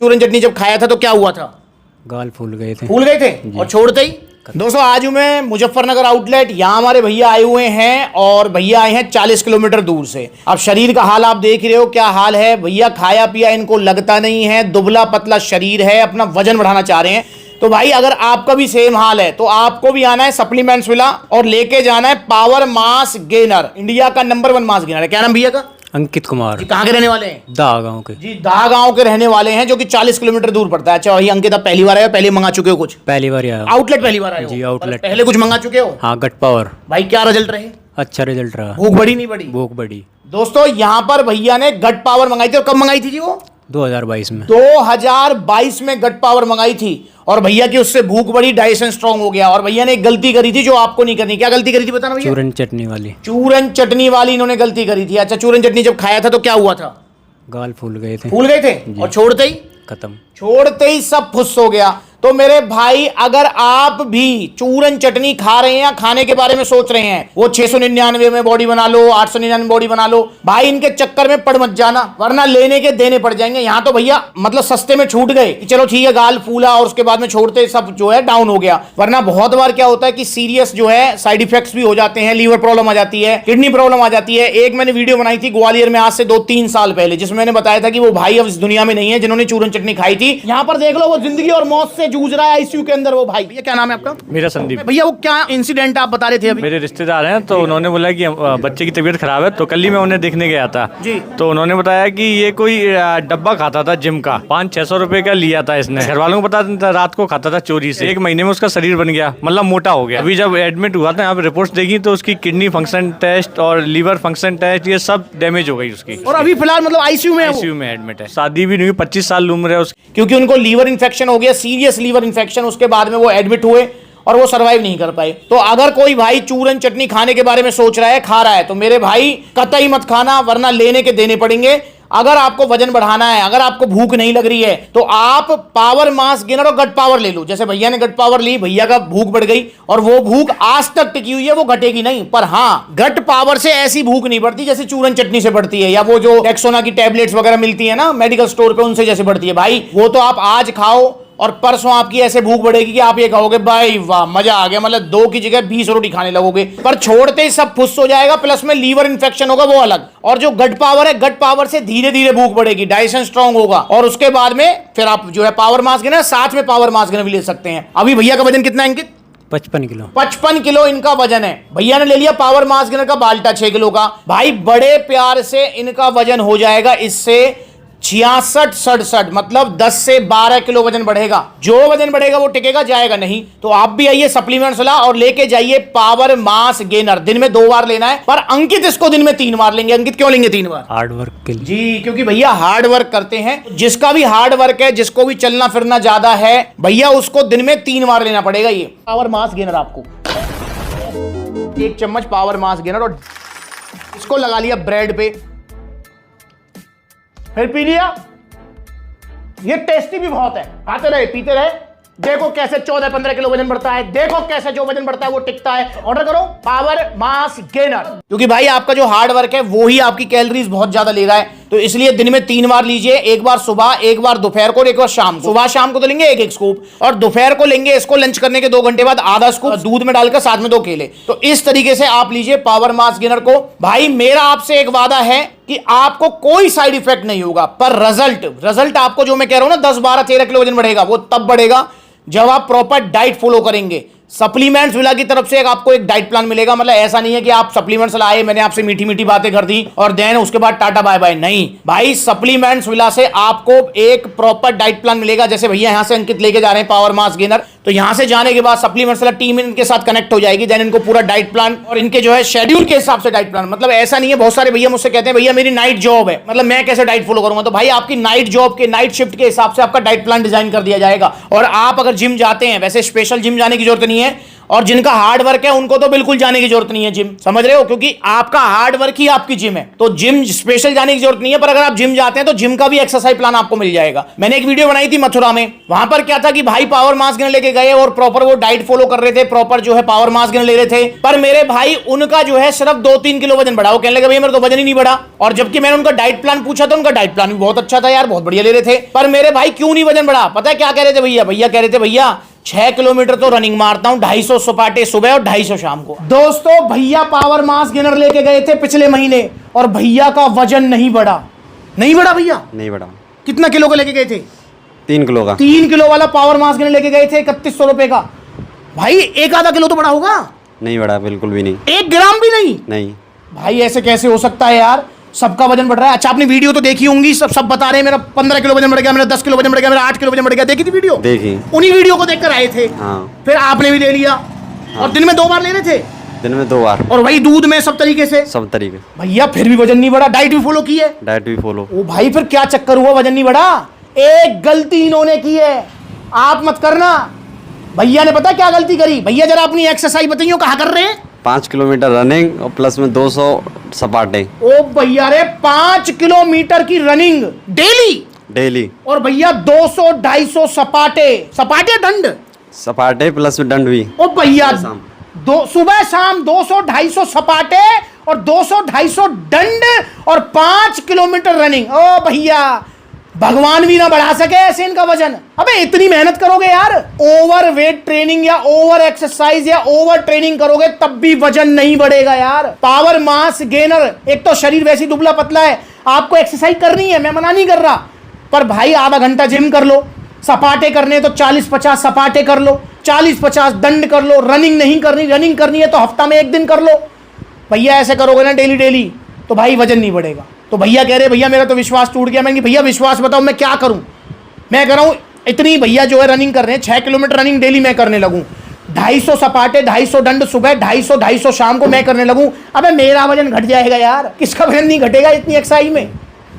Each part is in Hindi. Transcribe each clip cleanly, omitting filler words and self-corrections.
चूरन चटनी जब खाया था तो क्या हुआ था? गाल फूल गए थे। फूल गए थे और छोड़ते ही। दोस्तों आज हूं मैं मुजफ्फरनगर आउटलेट, यहाँ हमारे भैया आए हुए हैं और भैया आए हैं 40 किलोमीटर दूर से। अब शरीर का हाल आप देख रहे हो क्या हाल है। भैया खाया पिया इनको लगता नहीं है, दुबला पतला शरीर है, अपना वजन बढ़ाना चाह रहे हैं। तो भाई अगर आपका भी सेम हाल है तो आपको भी आना है सप्लीमेंट्स विला और लेके जाना है पावर मास गेनर, इंडिया का नंबर 1 मास गेनर है। क्या नाम भैया का? अंकित कुमार। कहाँ के रहने वाले हैं? दाह गाँव के। जी दाह गांव के रहने वाले हैं, जो कि 40 किलोमीटर दूर पड़ता है। अच्छा वही अंकित, आप पहली बार आए हो? पहले मंगा चुके हो कुछ? पहली बार आया। आउटलेट पहली बार आए हो? जी आउटलेट। पहले कुछ मंगा चुके हो? हाँ गट पावर। भाई क्या रिजल्ट रहे? अच्छा रिजल्ट रहा। भूख बढ़ी नहीं बढ़ी? भूख बढ़ी। दोस्तों यहाँ पर भैया ने गट पावर मंगाई थी। और कब मंगाई थी जी वो? 2022 में। 2022 में गट पावर मंगाई थी और भैया की उससे भूख बढ़ी, डाइजेशन स्ट्रांग हो गया। और भैया ने एक गलती करी थी जो आपको नहीं करनी। क्या गलती करी थी बताना भैया? चूरन चटनी वाली। चूरन चटनी वाली इन्होंने गलती करी थी। अच्छा चूरन चटनी जब खाया था तो क्या हुआ था? गाल फूल गए थे। फूल गए थे और छोड़ते ही खत्म। छोड़ते ही सब फुस हो गया। तो मेरे भाई अगर आप भी चूरन चटनी खा रहे हैं या खाने के बारे में सोच रहे हैं, वो 699 में बॉडी बना लो, 899 में बॉडी बना लो, भाई इनके चक्कर में पड़ मत जाना, वरना लेने के देने पड़ जाएंगे। यहाँ तो भैया मतलब सस्ते में छूट गए कि चलो ठीक है गाल फूला और उसके बाद में छोड़ते सब जो है डाउन हो गया। वरना बहुत बार क्या होता है कि सीरियस जो है साइड इफेक्ट्स भी हो जाते हैं, लीवर प्रॉब्लम आ जाती है, किडनी प्रॉब्लम आ जाती है। एक मैंने वीडियो बनाई थी ग्वालियर में आज से 2-3 साल पहले, जिसमें मैंने बताया था कि वो भाई अब इस दुनिया में नहीं है जिन्होंने चूरन चटनी खाई थी। यहाँ पर देख लो वो जिंदगी और मौत से जूझ रहा है आईसीयू के अंदर वो भाई। भैया क्या नाम है आपका? मेरा संदीप। भैया वो क्या इंसिडेंट आप बता रहे थे अभी? मेरे रिश्तेदार हैं तो उन्होंने बोला कि बच्चे की तबीयत खराब है, तो कल ही मैं उन्हें देखने गया था जी। तो उन्होंने बताया कि ये कोई डब्बा खाता था जिम का, 500-600 रुपए का लिया था इसने। घर वालों को पता था, रात को खाता था चोरी से। 1 महीने में उसका शरीर बन गया, मतलब मोटा हो गया। अभी जब एडमिट हुआ था यहाँ पे रिपोर्ट्स देखी तो उसकी किडनी फंक्शन टेस्ट और लीवर फंक्शन टेस्ट ये सब डैमेज हो गई उसकी। और अभी फिलहाल मतलब आईसीयू में है वो? आईसीयू में एडमिट है। शादी भी नहीं हुई, 25 साल उम्र है उसकी। क्योंकि उनको लीवर इन्फेक्शन हो गया, सीरियस लीवर इन्फेक्शन। उसके बाद में वो एडमिट हुए और वो सरवाइव नहीं कर पाए। तो अगर कोई भाई चूरन चटनी खाने के बारे में सोच रहा है, खा रहा है, तो मेरे भाई कतई मत खाना, वरना लेने के देने पड़ेंगे। अगर आपको वजन बढ़ाना है, अगर आपको भूख नहीं लग रही है, तो आप पावर मास गेनर और गट पावर ले लो। जैसे भैया ने गट पावर ली, भैया का भूख बढ़ गई और वो भूख आज तक टिकी हुई है, वो घटेगी नहीं। पर हाँ, गट पावर से ऐसी भूख नहीं बढ़ती जैसे चूरन चटनी से बढ़ती है, या वो जो टेक्सोना की टैबलेट्स वगैरह मिलती है ना मेडिकल स्टोर पे, उनसे जैसे बढ़ती है। भाई वो तो आप आज खाओ और परसों आपकी ऐसे भूख बढ़ेगी कि आप ये कहोगे भाई वाह मजा आ गया, मतलब 2 की जगह 20 रोटी खाने लगोगे। पर छोड़ते ही सब फुस हो जाएगा, प्लस में लीवर इन्फेक्शन होगा वो अलग। और जो गट पावर है, गट पावर से धीरे धीरे भूख बढ़ेगी, डाइजेशन स्ट्रांग होगा और उसके बाद में फिर आप जो है पावर मास गेनर, साथ में पावर मास गेनर भी ले सकते हैं। अभी भैया का वजन कितना है अंकित? 55 किलो। 55 किलो इनका वजन है। भैया ने ले लिया पावर मास गेनर का बाल्टा 6 किलो का। भाई बड़े प्यार से इनका वजन हो जाएगा इससे 66-67, मतलब 10 से 12 किलो वजन बढ़ेगा। जो वजन बढ़ेगा वो टिकेगा, जाएगा नहीं। तो आप भी आइए सप्लीमेंट्स ला और लेके जाइए पावर मास गेनर। दिन में 2 बार लेना है, पर अंकित इसको दिन में 3 बार लेंगे। अंकित क्यों लेंगे 3 बार? हार्ड वर्क के लिए जी, क्योंकि भैया हार्ड वर्क करते हैं। जिसका भी हार्ड वर्क है, जिसको भी चलना फिरना ज्यादा है, भैया उसको दिन में 3 बार लेना पड़ेगा ये पावर मास गेनर। आपको 1 चम्मच पावर मास गेनर और इसको लगा लिया ब्रेड पे, फिर पी लिया। ये टेस्टी भी बहुत है, खाते रहे पीते रहे। देखो कैसे 14-15 किलो वजन बढ़ता है, देखो कैसे जो वजन बढ़ता है वो टिकता है। ऑर्डर करो पावर मास गेनर, क्योंकि भाई आपका जो हार्ड वर्क है वो ही आपकी कैलोरीज बहुत ज्यादा ले रहा है। तो इसलिए दिन में 3 बार लीजिए, 1 बार सुबह, 1 बार दोपहर को और 1 बार शाम को। सुबह शाम को तो लेंगे 1-1 स्कूप और दोपहर को लेंगे इसको लंच करने के 2 घंटे बाद आधा स्कूप दूध में डालकर, साथ में 2 केले। तो इस तरीके से आप लीजिए पावर मास गेनर को। भाई मेरा आपसे एक वादा है कि आपको कोई साइड इफेक्ट नहीं होगा, पर रिजल्ट आपको जो मैं कह रहा हूं ना 10, 12, 13 किलो वजन बढ़ेगा, वो तब बढ़ेगा जब आप प्रॉपर डाइट फॉलो करेंगे। सप्लीमेंट्स विला की तरफ से आपको एक डाइट प्लान मिलेगा। मतलब ऐसा नहीं है कि आप सप्लीमेंट्स लाए, मैंने आपसे मीठी मीठी बातें कर दी और देन उसके बाद टाटा बाय बाय। नहीं भाई, सप्लीमेंट्स विला से आपको एक प्रॉपर डाइट प्लान मिलेगा। जैसे भैया यहां से अंकित लेके जा रहे हैं पावर मास गेनर, तो यहां से जाने के बाद सप्लीमेंट्स वाला टीम इनके साथ कनेक्ट हो जाएगी। देन इनको पूरा डाइट प्लान और इनके जो है शेड्यूल के हिसाब से डाइट प्लान। मतलब ऐसा नहीं है, बहुत सारे भैया मुझसे कहते हैं भैया मेरी नाइट जॉब है, मतलब मैं कैसे डाइट फॉलो करूंगा। तो भाई आपकी नाइट जॉब के नाइट शिफ्ट के हिसाब से आपका डाइट प्लान डिजाइन कर दिया जाएगा। और आप अगर जिम जाते हैं, वैसे स्पेशल जिम जाने की जरूरत नहीं है, और जिनका हार्ड वर्क है उनको तो बिल्कुल जाने की जरूरत नहीं है जिम, समझ रहे हो, क्योंकि आपका हार्ड वर्क ही आपकी जिम है, तो जिम स्पेशल जाने की जरूरत नहीं है। पर अगर आप जिम जाते हैं तो जिम का भी एक्सरसाइज प्लान आपको मिल जाएगा। मैंने एक वीडियो बनाई थी मथुरा में, वहां पर क्या था कि भाई पावर मास गेनर लेके गए और प्रॉपर वो डाइट फॉलो कर रहे थे, प्रॉपर जो है पावर मास गेनर ले रहे थे, पर मेरे भाई उनका जो है सिर्फ 2-3 किलो वजन बढ़ा। वो कहने लगे भैया मेरा तो वजन ही नहीं बढ़ा, और जबकि मैंने उनका डाइट प्लान पूछा तो उनका डाइट प्लान भी बहुत अच्छा था यार, बहुत बढ़िया ले रहे थे। पर मेरे भाई क्यों नहीं वजन बढ़ा, पता है क्या कह रहे थे भैया? भैया कह रहे थे भैया 6 किलोमीटर तो रनिंग मारता हूं, 250 सपाटे सुबह और 250 शाम को। दोस्तों भैया पावर मास गेनर लेके गए थे पिछले महीने और भैया का वजन नहीं बढ़ा। नहीं बढ़ा भैया? नहीं बढ़ा। कितना किलो का लेके गए थे? 3 किलो का। 3 किलो वाला पावर मास गेनर लेके गए थे 3100 रुपए का। भाई 1-आधा किलो तो बढ़ा होगा? नहीं बढ़ा, बिल्कुल भी नहीं। 1 ग्राम भी नहीं? नहीं। भाई ऐसे कैसे हो सकता है यार, सबका वजन बढ़ रहा है। अच्छा आपने वीडियो तो देखी होंगी, सब बता रहे हैं मेरा 15 किलो वजन बढ़ गया, मेरा 10 किलो वजन बढ़ गया, मेरा 8 किलो वजन बढ़ गया। देखी थी वीडियो? देखी। उन्हीं वीडियो को देखकर आए थे। हाँ। फिर आपने भी ले लिया। हाँ। और दिन में 2 बार ले रहे थे? दिन में 2 बार। और वही दूध में सब तरीके से? सब तरीके। भैया फिर भी वजन नहीं बढ़ा, डाइट भी फॉलो की है? डाइट भी फॉलो। ओ भाई फिर क्या चक्कर हुआ, वजन नहीं बढ़ा? एक गलती इन्होंने की है, आप मत करना। भैया ने पता क्या गलती करी? भैया जरा अपनी एक्सरसाइज बताइए, कहाँ कर रहे हैं? 5 किलोमीटर रनिंग और प्लस में 200 सपाटे। ओ भैया रे 5 किलोमीटर की रनिंग डेली और भैया 200-250 सपाटे। सपाटे दंड? सपाटे प्लस में दंड भी। ओ भैया सुबह शाम 200-250 सपाटे और 200-250 दंड और 5 किलोमीटर रनिंग। ओ भैया भगवान भी ना बढ़ा सके ऐसे इनका वजन। अबे इतनी मेहनत करोगे यार, ओवर वेट ट्रेनिंग या ओवर एक्सरसाइज या ओवर ट्रेनिंग करोगे तब भी वजन नहीं बढ़ेगा यार। पावर मास गेनर, एक तो शरीर वैसी दुबला पतला है, आपको एक्सरसाइज करनी है, मैं मना नहीं कर रहा, पर भाई आधा घंटा जिम कर लो, सपाटे करने तो 40-50 सपाटे कर लो, 40-50 दंड कर लो। रनिंग नहीं करनी, रनिंग करनी है तो हफ्ता में 1 दिन कर लो। भैया ऐसे करोगे ना डेली तो भाई वजन नहीं बढ़ेगा। तो भैया कह रहे भैया मेरा तो विश्वास टूट गया। मैं भैया विश्वास बताओ मैं क्या करूं? मैं कह रहा हूं इतनी भैया जो है रनिंग कर रहे हैं, 6 किलोमीटर रनिंग डेली मैं करने लगूं, 250 सपाटे 250 दंड सुबह, 250 शाम को मैं करने लगूं, अबे मेरा वजन घट जाएगा यार। किसका वजन नहीं घटेगा इतनी एक्सरसाइज में,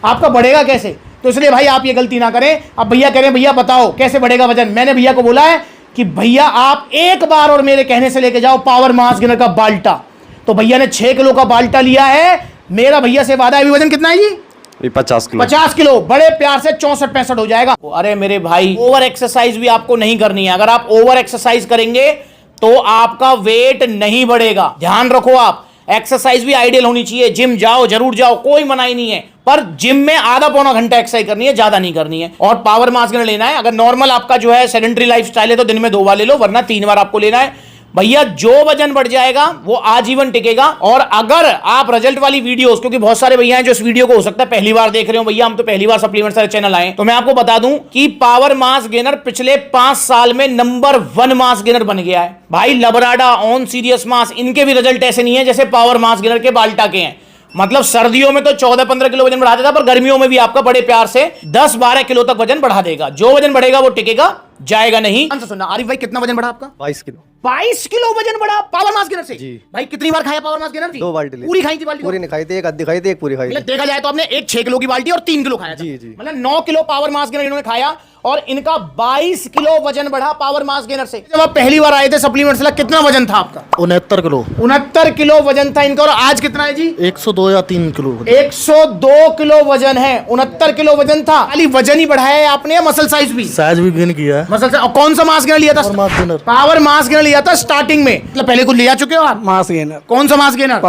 आपका बढ़ेगा कैसे? तो इसलिए भाई आप ये गलती ना करें। अब भैया कह रहे हैं भैया बताओ कैसे बढ़ेगा वजन। मैंने भैया को बोला है कि भैया आप एक बार और मेरे कहने से लेके जाओ पावर मास गेनर का बाल्टा। तो भैया ने 6 किलो का बाल्टा लिया है। मेरा भैया से वादा है, अभी वजन कितना है जी? 50 किलो। 50 किलो बड़े प्यार से 64-65 हो जाएगा। अरे मेरे भाई ओवर एक्सरसाइज भी आपको नहीं करनी है। अगर आप ओवर एक्सरसाइज करेंगे तो आपका वेट नहीं बढ़ेगा, ध्यान रखो। आप एक्सरसाइज भी आइडियल होनी चाहिए, जिम जाओ जरूर जाओ, कोई मनाही नहीं है, पर जिम में आधा-पौना घंटा एक्सरसाइज करनी है, ज्यादा नहीं करनी है। और पावर मास गेनर लेना है, अगर नॉर्मल आपका जो है सेडेंटरी लाइफस्टाइल है तो दिन में 2 बार ले लो, वरना 3 बार आपको लेना है। भैया जो वजन बढ़ जाएगा वो आजीवन टिकेगा। और अगर आप रिजल्ट वाली वीडियोस, क्योंकि बहुत सारे भैया हैं जो इस वीडियो को हो सकता है पहली बार देख रहे हो, भैया हम तो पहली बार सप्लीमेंट सारे चैनल आए, तो मैं आपको बता दूं कि पावर मास गेनर पिछले 5 साल में नंबर 1 मास गेनर बन गया है। भाई लबराडा, ऑन सीरियस मास, इनके भी रिजल्ट ऐसे नहीं है जैसे पावर मास गेनर के बाल्टा के हैं। मतलब सर्दियों में तो 14-15 किलो वजन बढ़ा देता, पर गर्मियों में भी आपका बड़े प्यार से 10-12 किलो तक वजन बढ़ा देगा। जो वजन बढ़ेगा वो टिकेगा, जाएगा नहीं। सुनना आरिफ भाई, कितना वजन बढ़ा आपका? 22 किलो। 22 किलो वजन बढ़ा पावर मास गेनर से? जी। भाई कितनी बार खाया पावर मास गेनर? 2 बाल्टी पूरी खाई थी बाल्टी? पूरी नहीं खाई थी, एक आधी खाई थी, एक पूरी खाई थी। मतलब देखा जाए तो आपने एक 6 किलो की बाल्टी और 3 किलो खाया था। जी। मतलब 9 किलो पावर मास गेनर इन्होंने खाया और इनका 22 किलो वजन बढ़ा पावर मास गेनर से। जब आप पहली बार आए थे सप्लीमेंट से, कितना वजन था आपका? 69 किलो। 69 किलो वजन था इनका। और आज कितना है जी? 102 या 3 किलो। 102 किलो वजन है, 69 किलो वजन था। खाली वजन ही बढ़ाया है आपने या मसल साइज भी? साइज भी गेन किया है। Muscle size. और कौन सा मास गेनर लिया था? पावर मास गेनर लिया था स्टार्टिंग में। मतलब पहले कुछ लिया चुके हो आप? Mass gainer. कौन सा mass gainer?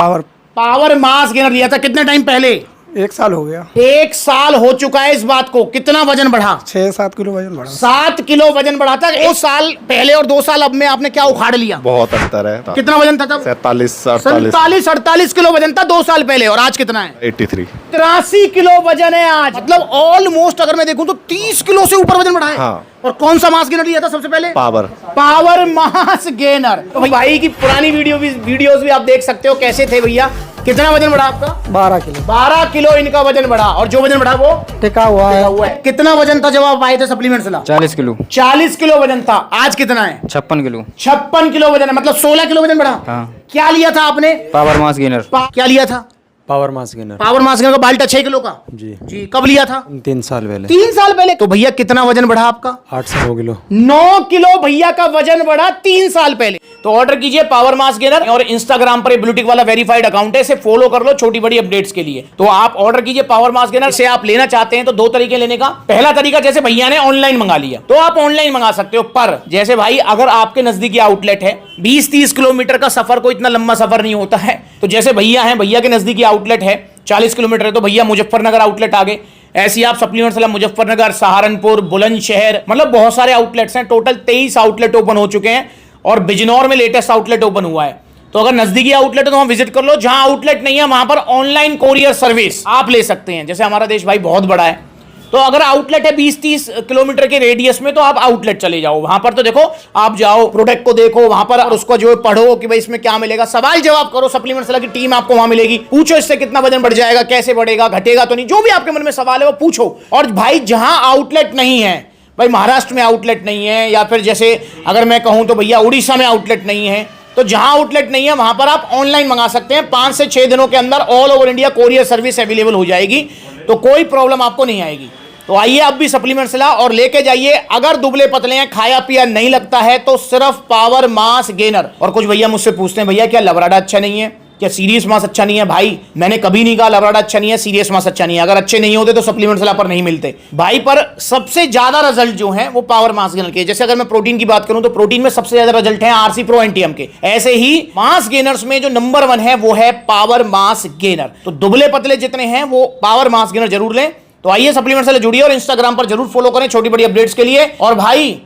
Power mass gainer लिया था। कितने टाइम पहले? 1 साल हो गया। 1 साल हो चुका है इस बात को। कितना वजन बढ़ा? 6-7 किलो वजन बढ़ा। 7 किलो वजन बढ़ा था 1 साल पहले, और 2 साल अब में आपने क्या उखाड़ लिया? बहुत अंतर है। कितना वजन था तब? 47-48 किलो वजन था 2 साल पहले, और आज कितना है? 83। 83 किलो वजन है आज। मतलब ऑलमोस्ट अगर मैं देखूं तो 30 किलो से ऊपर वजन बढ़ा है। हाँ। और कौन सा मास गेनर लिया था सबसे पहले? Power mass gainer. तो भाई की पुरानी वीडियोस भी आप देख सकते हो कैसे थे भैया। कितना वजन बढ़ा आपका? 12 किलो। 12 किलो इनका वजन बढ़ा। और जो वजन बढ़ा वो टिका हुआ है। कितना वजन था जब आप आए थे सप्लीमेंट से? 40 किलो। 40 किलो वजन था। आज कितना है? 56 किलो। 56 किलो वजन है, मतलब 16 किलो वजन बढ़ा। हाँ। क्या लिया था आपने? Power mass gainer. क्या लिया था? Power mass gainer power mass gainer का बाल्टा 6 किलो का जी जी कब लिया था? 3 साल पहले 3 साल पहले। तो भैया कितना वजन बढ़ा आपका? 8 से 9 किलो 9 किलो भैया का वजन बढ़ा 3 साल पहले। तो ऑर्डर कीजिए पावर मास गेनर और इंस्टाग्राम पर ब्लूटिक वाला वेरीफाइड अकाउंट है, इसे फॉलो कर लो छोटी बड़ी अपडेट्स के लिए। तो आप ऑर्डर कीजिए पावर मास गेनर से। आप लेना चाहते हैं तो 2 तरीके लेने का। पहला तरीका जैसे भैया ने ऑनलाइन मंगा लिया तो आप ऑनलाइन मंगा सकते हो, पर जैसे भाई अगर आपके नजदीकी आउटलेट है 20-30 किलोमीटर का सफर, कोई इतना लंबा सफर नहीं होता है। तो जैसे भैया हैं, भैया के नजदीकी आउटलेट है 40 किलोमीटर है, तो भैया मुजफ्फरनगर आउटलेट आ गए। ऐसी आप सप्लीमेंट सलाह मुजफ्फरनगर, सहारनपुर, बुलंदशहर, मतलब बहुत सारे आउटलेट्स हैं। टोटल 23 आउटलेट ओपन हो चुके हैं और बिजनौर में लेटेस्ट आउटलेट ओपन हुआ है। तो अगर नजदीकी आउटलेट है तो वहां विजिट कर लो। जहां आउटलेट नहीं है वहां पर ऑनलाइन कोरियर सर्विस आप ले सकते हैं। जैसे हमारा देश भाई बहुत बड़ा है, तो अगर आउटलेट है 20-30 किलोमीटर के रेडियस में तो आप आउटलेट चले जाओ। वहां पर तो देखो, आप जाओ प्रोडक्ट को देखो वहां पर और उसको जो पढ़ो कि भाई इसमें क्या मिलेगा, सवाल जवाब करो। सप्लीमेंट सलाह की टीम आपको वहां मिलेगी। पूछो इससे कितना वजन बढ़ जाएगा, कैसे बढ़ेगा, घटेगा तो नहीं, जो भी आपके मन में सवाल है वो पूछो। और भाई जहां आउटलेट नहीं है, भाई महाराष्ट्र में आउटलेट नहीं है, या फिर जैसे अगर मैं कहूं तो भैया उड़ीसा में आउटलेट नहीं है, तो जहां आउटलेट नहीं है वहां पर आप ऑनलाइन मंगा सकते हैं। 5 से 6 दिनों के अंदर all over India courier service available हो जाएगी, तो कोई प्रॉब्लम आपको नहीं आएगी। तो आइए अब भी सप्लीमेंट सलाह और लेके जाइए। अगर दुबले पतले हैं, खाया पिया नहीं लगता है, तो सिर्फ पावर मास गेनर। और कुछ भैया मुझसे पूछते हैं भैया क्या लवराडा अच्छा नहीं है, क्या सीरियस मास अच्छा नहीं है? भाई मैंने कभी नहीं कहा लवराडा अच्छा नहीं है, सीरियस मास अच्छा नहीं है। अगर अच्छे नहीं होते तो सप्लीमेंट सलाह पर नहीं मिलते भाई। पर सबसे ज्यादा रिजल्ट जो है वो पावर मास गेनर के। जैसे अगर मैं प्रोटीन की बात करूं तो प्रोटीन में सबसे ज्यादा रिजल्ट है आरसी प्रो एनटीएम के। ऐसे ही मास गेनर्स में जो नंबर 1 है वो है पावर मास गेनर। तो दुबले पतले जितने हैं वो पावर मास गेनर जरूर लें। तो आइए सप्लीमेंट से जुड़िए और इंस्टाग्राम पर जरूर फॉलो करें छोटी बड़ी अपडेट्स के लिए। और भाई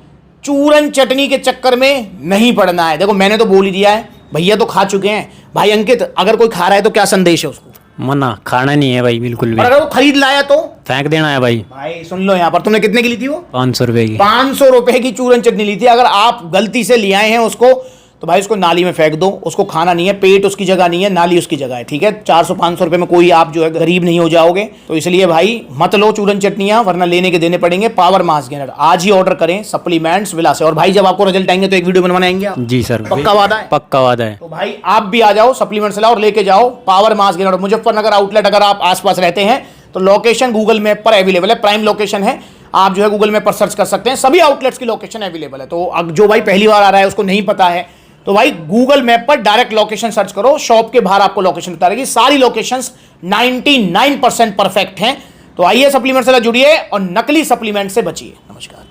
चूरन चटनी के चक्कर में नहीं पड़ना है। देखो मैंने तो बोल ही दिया है, भैया तो खा चुके हैं। भाई अंकित, अगर कोई खा रहा है तो क्या संदेश है उसको? मना खाना नहीं है भाई बिल्कुल भी। और अगर वो खरीद लाया तो फेंक देना है भाई। भाई सुन लो, यहाँ पर तुमने कितने की ली थी वो? 500 रुपए की। 500 रुपए की चूरन चटनी ली थी। अगर आप गलती से ले आए हैं उसको तो भाई उसको नाली में फेंक दो। उसको खाना नहीं है, पेट उसकी जगह नहीं है, नाली उसकी जगह है, ठीक है? 400-500 रुपए में कोई आप जो है गरीब नहीं हो जाओगे। तो इसलिए भाई मत लो चूरन चटनियां, वरना लेने के देने पड़ेंगे। पावर मास गेनर आज ही ऑर्डर करें सप्लीमेंट्स विला से। और भाई जब आपको रिजल्ट आएंगे तो एक वीडियो बनवाने आएंगे आप? जी सर, पक्का वादा है? पक्का वादा है। तो भाई आप भी आ जाओ सप्लीमेंट सलाह और लेके जाओ power mass gainer. Muzaffarnagar outlet अगर आप आसपास रहते हैं तो लोकेशन गूगल मैप पर अवेलेबल है, प्राइम लोकेशन है। आप जो है गूगल मैप पर सर्च कर सकते हैं, सभी आउटलेट्स की लोकेशन अवेलेबल है। तो अब जो भाई पहली बार आ रहा है उसको नहीं पता है तो भाई गूगल मैप पर डायरेक्ट लोकेशन सर्च करो, शॉप के बाहर आपको लोकेशन बता रहेगी। सारी लोकेशंस 99% परफेक्ट हैं। तो आइए सप्लीमेंट से जुड़िए और नकली सप्लीमेंट से बचिए। नमस्कार।